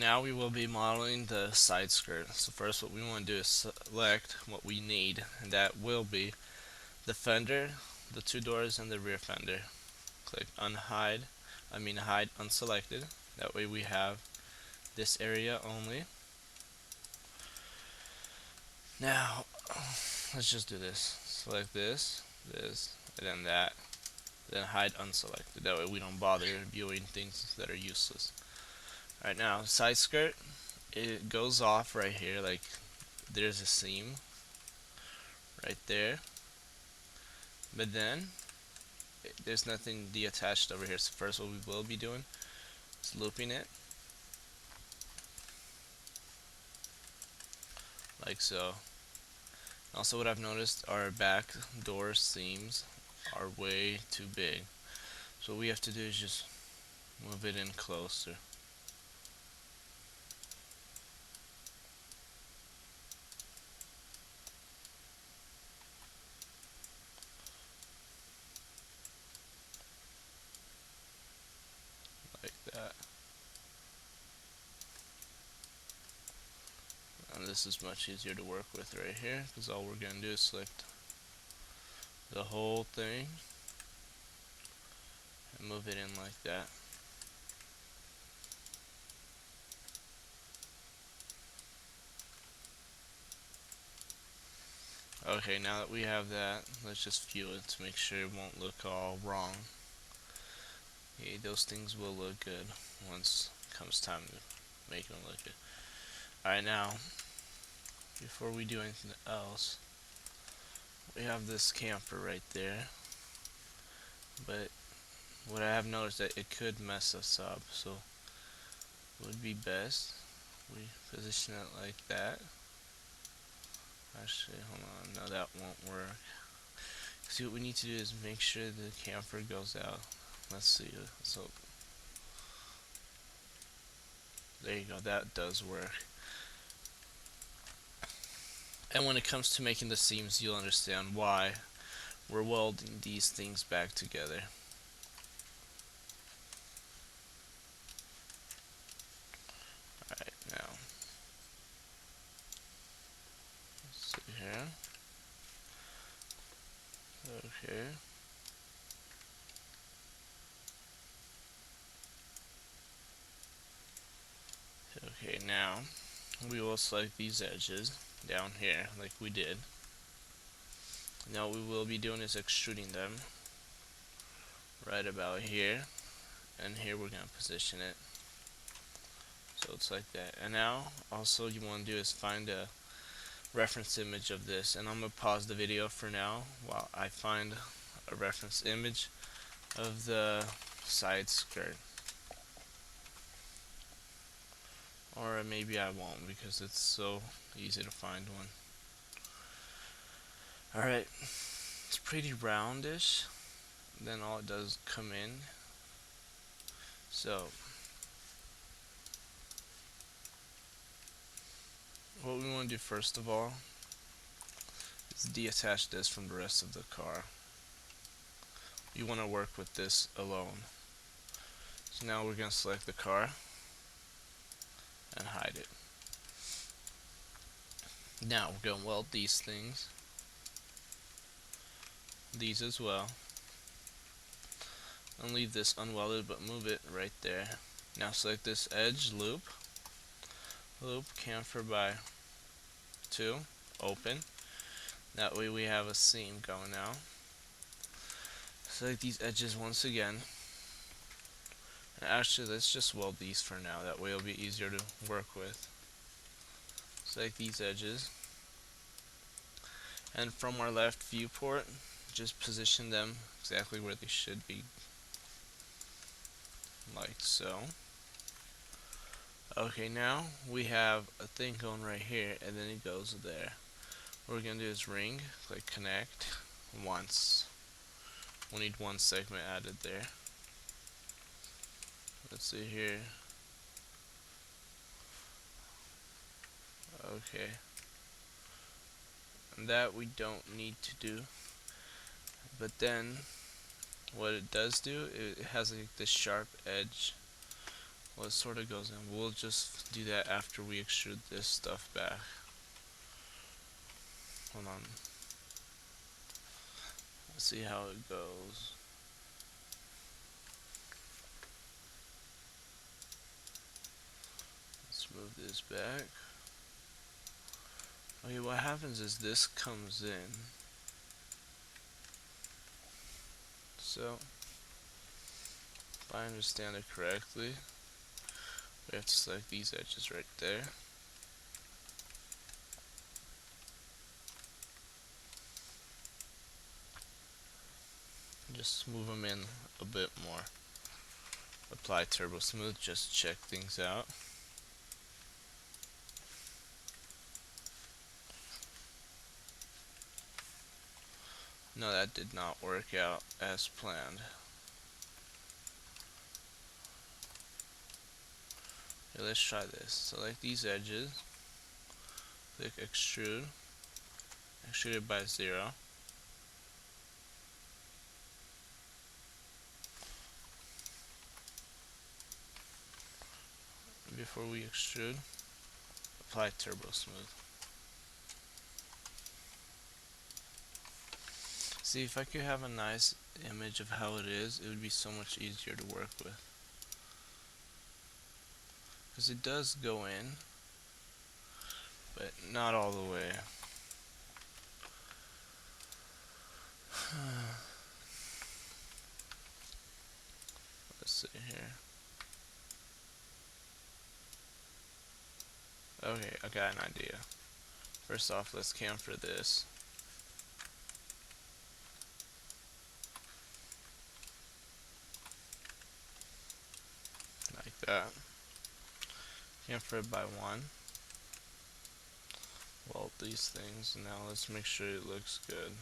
now we will be modeling the side skirt. So first what we want to do is select what we need, and that will be the fender, the two doors, and the rear fender. Click unhide, hide unselected. That way we have this area only. Now let's just do this. Select this, and then that. Then hide unselected. That way we don't bother viewing things that are useless. Alright, now side skirt, it goes off right here, like there's a seam right there, but then there's nothing detached over here. So first what we will be doing is looping it like so. Also, what I've noticed, our back door seams are way too big, so what we have to do is just move it in closer. Like that. And this is much easier to work with right here, because all we're going to do is select the whole thing and move it in like that. Okay, now that we have that, let's just view it to make sure it won't look all wrong. Okay, those things will look good once it comes time to make them look good. Alright, now, before we do anything else, we have this camper right there, but what I have noticed that it could mess us up, so it would be best we position it like that. Actually, hold on, no, that won't work. See, what we need to do is make sure the camper goes out. Let's see, so there you go, that does work. And when it comes to making the seams, you'll understand why we're welding these things back together. Alright, now, let's see here. Okay. Okay, now we will select these edges down here like we did. Now what we will be doing is extruding them right about here, and here we're going to position it so it's like that. And now also you want to do is find a reference image of this, and I'm going to pause the video for now while I find a reference image of the side skirt. Or maybe I won't, because it's so easy to find one. Alright, it's pretty roundish, then all it does come in. So what we want to do first of all is detach this from the rest of the car. You want to work with this alone. So now we're going to select the car and hide it. Now we're going to weld these things, these as well, and leave this unwelded but move it right there. Now select this edge, loop chamfer by 2, open. That way we have a seam going out. Select these edges once again. And actually, let's just weld these for now. That way it'll be easier to work with. Select these edges. And from our left viewport, just position them exactly where they should be. Like so. Okay, now we have a thing going right here, and then it goes there. What we're going to do is ring, click connect once. We'll need one segment added there. Let's see here. Okay. And that we don't need to do. But then, what it does do, it has like this sharp edge Well, it sort of goes in. We'll just do that after we extrude this stuff back. Hold on. Let's see how it goes. Let's move this back. Okay, what happens is this comes in. So, if I understand it correctly, we have to select these edges right there. Just move them in a bit more. Apply turbo smooth, just check things out. No, that did not work out as planned. Okay, let's try this. Select these edges, click extrude, extrude it by 0. Before we extrude, apply turbo smooth. See, if I could have a nice image of how it is, it would be so much easier to work with. Because it does go in, but not all the way. Let's see here. Okay, I got an idea. First off, let's camfer this. Like that. Camfer it by 1. Weld these things, and now let's make sure it looks good.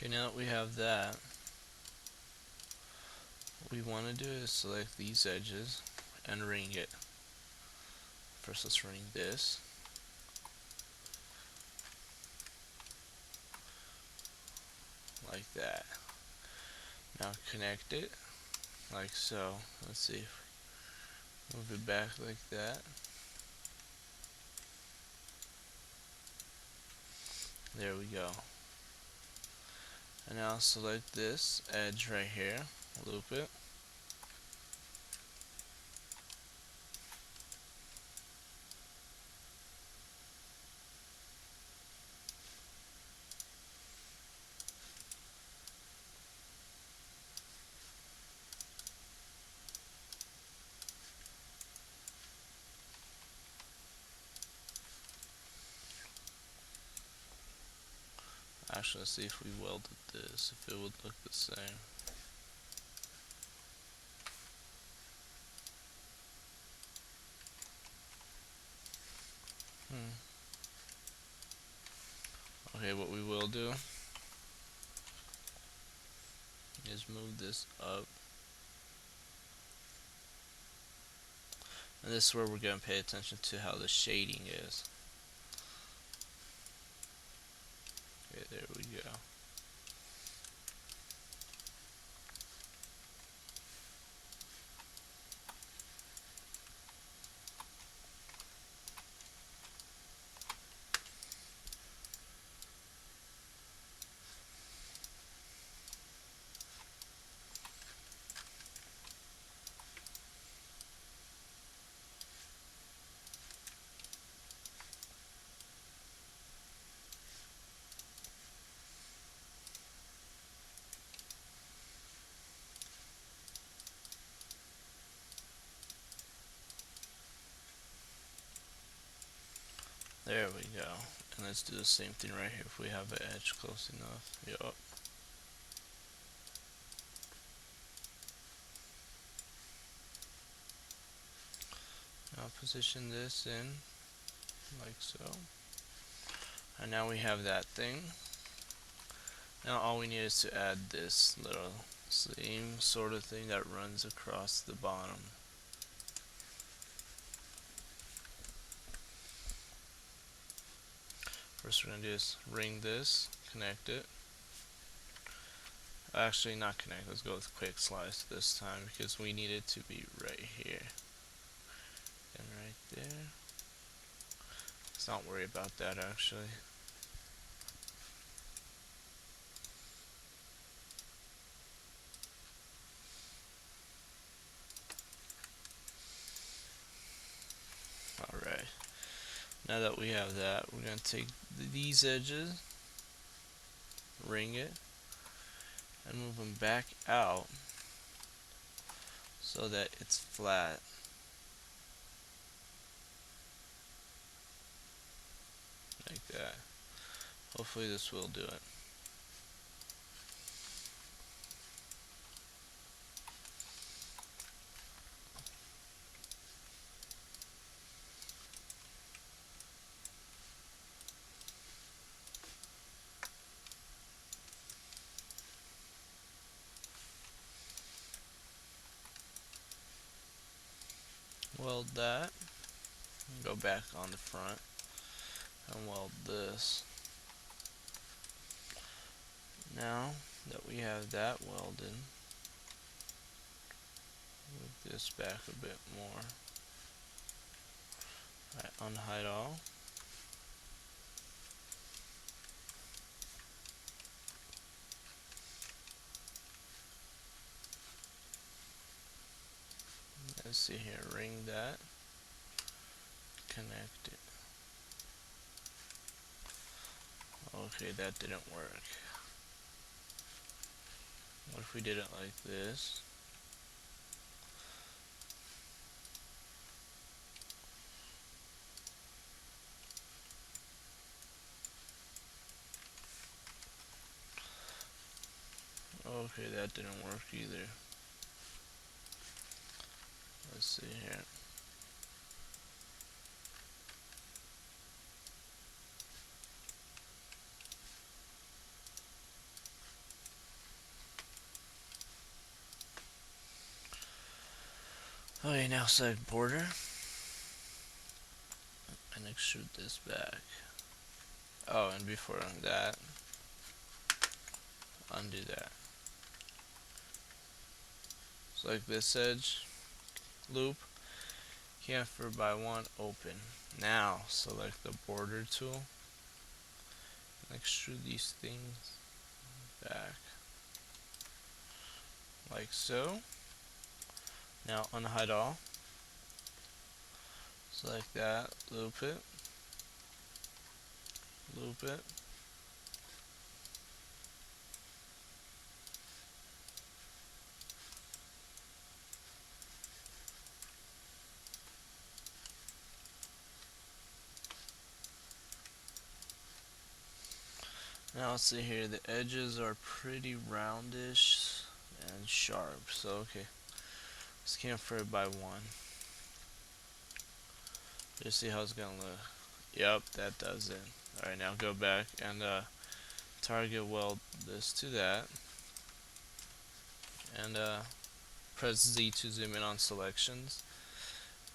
Okay, now that we have that, what we want to do is select these edges and ring it. First, let's ring this. Like that. Now connect it like so. Let's see. Move it back like that. There we go. And now select this edge right here, loop it. Actually, let's see if we welded this, if it would look the same. Okay, what we will do is move this up. And this is where we're going to pay attention to how the shading is. Okay, there we go. There we go. And let's do the same thing right here if we have an edge close enough. Yup. Now position this in like so. And now we have that thing. Now all we need is to add this little same sort of thing that runs across the bottom. First we're going to do is ring this, connect it. Actually not connect, let's go with quick slice this time because we need it to be right here. And right there. Let's not worry about that actually. Alright, now that we have that, we're going to take these edges, ring it, and move them back out so that it's flat. Like that. Hopefully this will do it. Weld that, go back on the front and weld this. Now that we have that welded, move this back a bit more. Alright, unhide all. Let's see here, ring that, connect it. Okay, that didn't work. What if we did it like this? Okay, that didn't work either. Let's see here. Okay, now select border and extrude this back. Oh, and before that, undo that. Select this edge, loop, chamfer by 1, open. Now select the border tool and extrude these things back like so. Now unhide all, select that, loop it, loop it. Now let's see here, the edges are pretty roundish and sharp, so okay, let's chamfer it by 1. Just see how it's gonna look. Yep, that does it. Alright, now go back and target weld this to that, and press Z to zoom in on selections,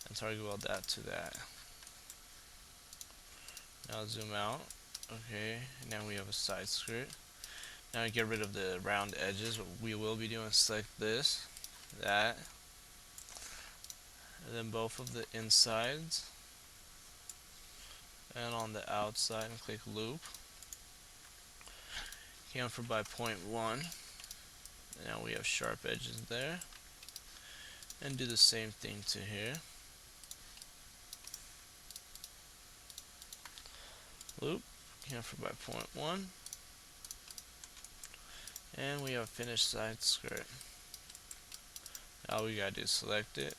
and target weld that to that. Now zoom out. Okay, now we have a side skirt. Now to get rid of the round edges, what we will be doing is select this, that, and then both of the insides, and on the outside, and click loop. Chamfer by 0.1. Now we have sharp edges there. And do the same thing to here. Loop, chamfer by 0.1. And we have a finished side skirt. All we gotta do is select it,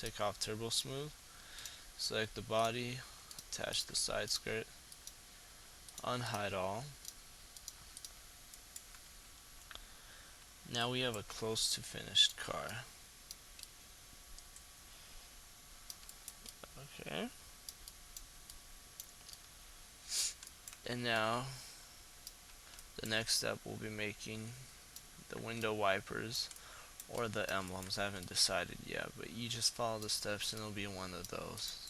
take off turbo smooth, select the body, attach the side skirt, unhide all. Now we have a close to finished car. Okay. And now The next step will be making the window wipers or the emblems. I haven't decided yet, but you just follow the steps and it'll be one of those.